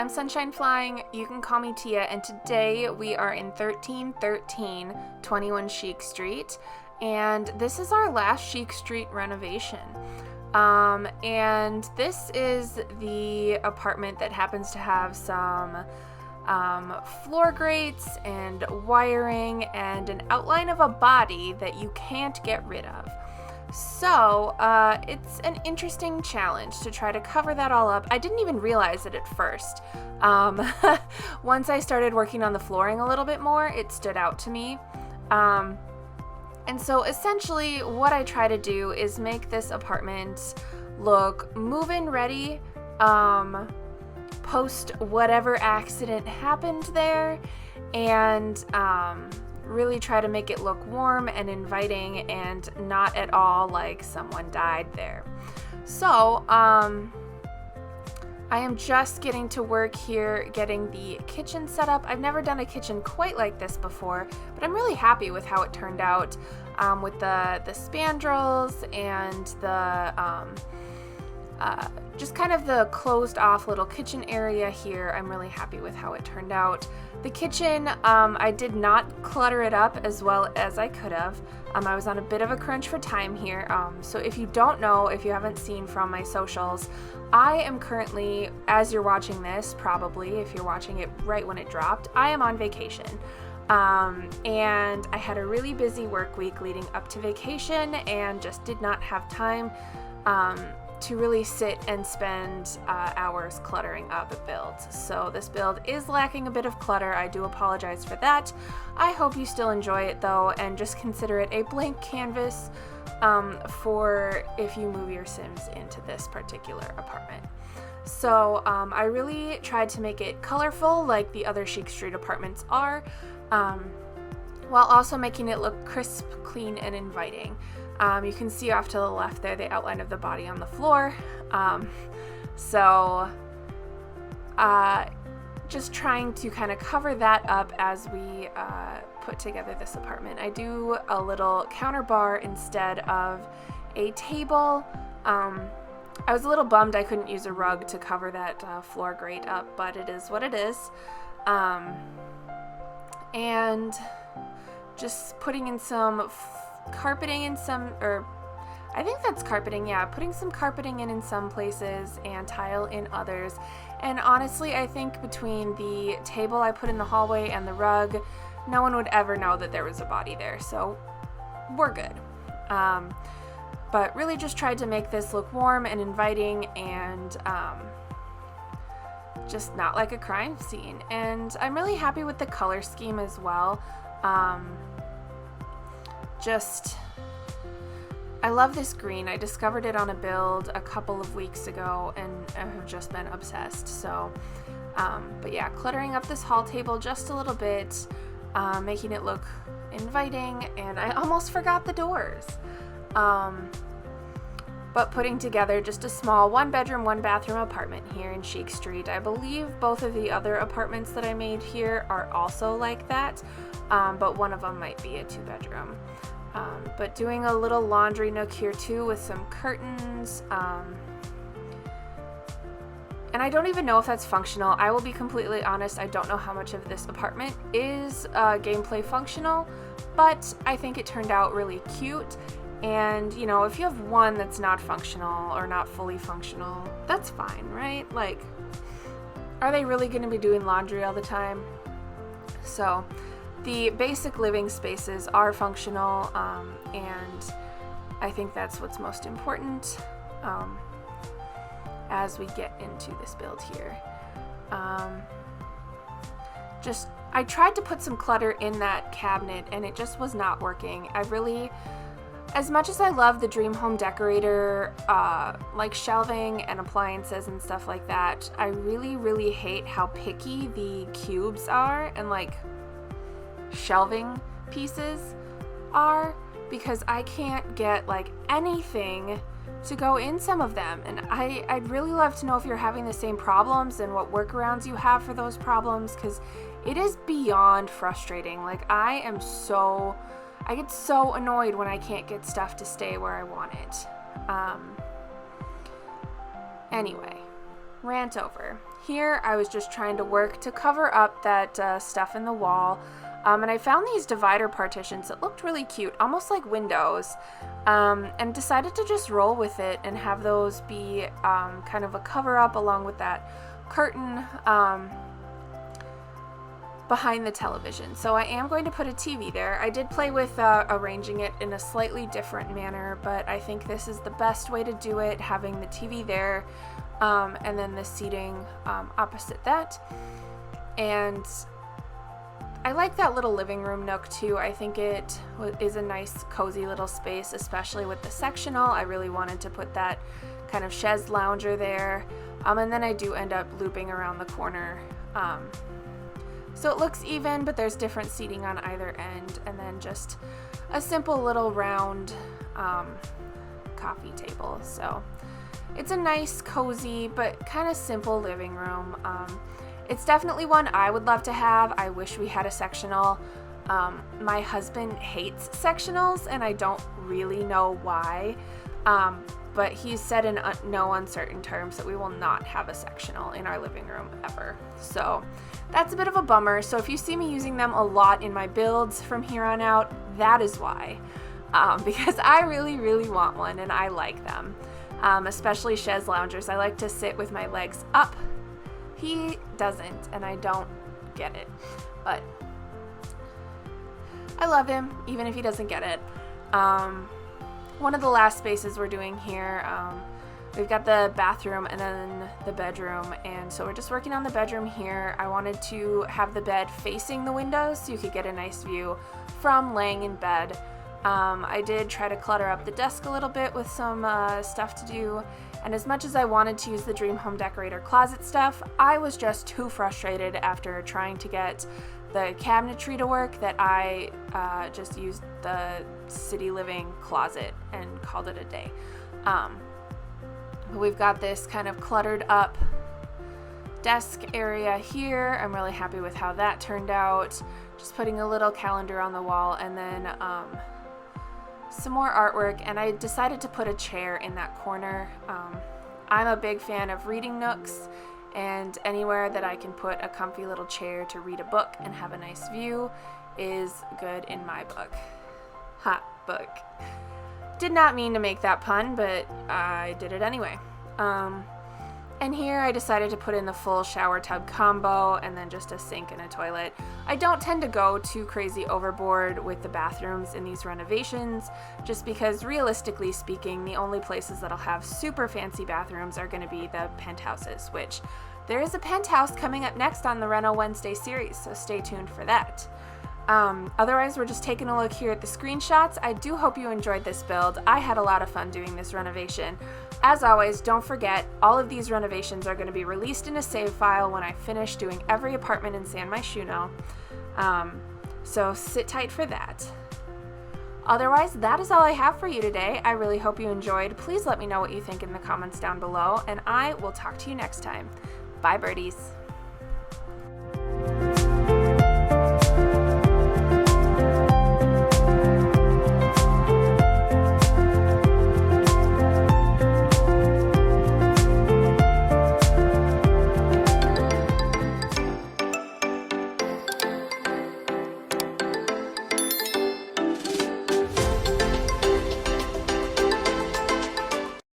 I'm Sunshine Flying. You can call me Tia, and today we are in 1313 21 Chic Street, and this is our last Chic Street renovation. And this is the apartment that happens to have some floor grates and wiring and an outline of a body that you can't get rid of. So, it's an interesting challenge to try to cover that all up. I didn't even realize it at first. Once I started working on the flooring a little bit more, it stood out to me. And so essentially what I try to do is make this apartment look move-in ready, post whatever accident happened there, and really try to make it look warm and inviting and not at all like someone died there. So, I am just getting to work here, getting the kitchen set up. I've never done a kitchen quite like this before, but I'm really happy with how it turned out, with the spandrels and the just kind of the closed off little kitchen area here. I'm really happy with how it turned out. The kitchen, I did not clutter it up as well as I could have. I was on a bit of a crunch for time here. So if you don't know, if you haven't seen from my socials, I am currently, as you're watching this, probably if you're watching it right when it dropped, I am on vacation. And I had a really busy work week leading up to vacation and just did not have time to really sit and spend hours cluttering up a build. So this build is lacking a bit of clutter. I do apologize for that. I hope you still enjoy it though, and just consider it a blank canvas for if you move your Sims into this particular apartment. So I really tried to make it colorful like the other Chic Street apartments are, while also making it look crisp, clean, and inviting. You can see off to the left there the outline of the body on the floor. Just trying to kind of cover that up as we put together this apartment. I do a little counter bar instead of a table. I was a little bummed I couldn't use a rug to cover that floor grate up, but it is what it is. And just putting in some carpeting in some, or I think that's carpeting, yeah, putting some carpeting in some places and tile in others. And honestly, I think between the table I put in the hallway and the rug, no one would ever know that there was a body there, so we're good. But really just tried to make this look warm and inviting and just not like a crime scene. And I'm really happy with the color scheme as well. I love this green. I discovered it on a build a couple of weeks ago and I have just been obsessed. So, but yeah, cluttering up this hall table just a little bit, making it look inviting, and I almost forgot the doors. But putting together just a small 1-bedroom, 1-bathroom apartment here in Chic Street. I believe both of the other apartments that I made here are also like that, but one of them might be a 2-bedroom. But doing a little laundry nook here too with some curtains. And I don't even know if that's functional. I will be completely honest, I don't know how much of this apartment is gameplay functional, but I think it turned out really cute. And, you know, if you have one that's not functional or not fully functional, that's fine, right? Like, are they really going to be doing laundry all the time? So, the basic living spaces are functional, and I think that's what's most important as we get into this build here. I tried to put some clutter in that cabinet, and it just was not working. As much as I love the Dream Home Decorator, like shelving and appliances and stuff like that, I really, really hate how picky the cubes are and like shelving pieces are, because I can't get like anything to go in some of them. And I'd really love to know if you're having the same problems and what workarounds you have for those problems, because it is beyond frustrating. Like I get so annoyed when I can't get stuff to stay where I want it. Anyway, rant over. Here I was just trying to work to cover up that stuff in the wall, and I found these divider partitions that looked really cute, almost like windows, and decided to just roll with it and have those be kind of a cover up along with that curtain behind the television. So I am going to put a TV there. I did play with arranging it in a slightly different manner, but I think this is the best way to do it, having the TV there and then the seating opposite that. And I like that little living room nook too. I think it is a nice cozy little space, especially with the sectional. I really wanted to put that kind of chaise lounger there, and then I do end up looping around the corner, so it looks even, but there's different seating on either end, and then just a simple little round coffee table. So it's a nice, cozy, but kind of simple living room. It's definitely one I would love to have. I wish we had a sectional. My husband hates sectionals, and I don't really know why, but he said in no uncertain terms that we will not have a sectional in our living room ever. So that's a bit of a bummer. So if you see me using them a lot in my builds from here on out, that is why, because I really, really want one, and I like them, especially chaise loungers. I like to sit with my legs up. He doesn't, and I don't get it, but I love him, even if he doesn't get it. One of the last spaces we're doing here, we've got the bathroom and then the bedroom, and so we're just working on the bedroom here. I wanted to have the bed facing the windows so you could get a nice view from laying in bed. I did try to clutter up the desk a little bit with some stuff to do, and as much as I wanted to use the Dream Home Decorator closet stuff, I was just too frustrated after trying to get the cabinetry to work that I just used the City Living closet and called it a day. We've got this kind of cluttered up desk area here. I'm really happy with how that turned out. Just putting a little calendar on the wall, and then some more artwork, and I decided to put a chair in that corner. I'm a big fan of reading nooks, and anywhere that I can put a comfy little chair to read a book and have a nice view is good in my book. Book. Did not mean to make that pun, but I did it anyway. And here I decided to put in the full shower tub combo and then just a sink and a toilet. I don't tend to go too crazy overboard with the bathrooms in these renovations, just because realistically speaking, the only places that'll have super fancy bathrooms are going to be the penthouses, which there is a penthouse coming up next on the RENO Wednesday series, so stay tuned for that. Otherwise, we're just taking a look here at the screenshots. I do hope you enjoyed this build. I had a lot of fun doing this renovation. As always, don't forget, all of these renovations are going to be released in a save file when I finish doing every apartment in San Myshuno. So sit tight for that. Otherwise, that is all I have for you today. I really hope you enjoyed. Please let me know what you think in the comments down below, and I will talk to you next time. Bye, birdies.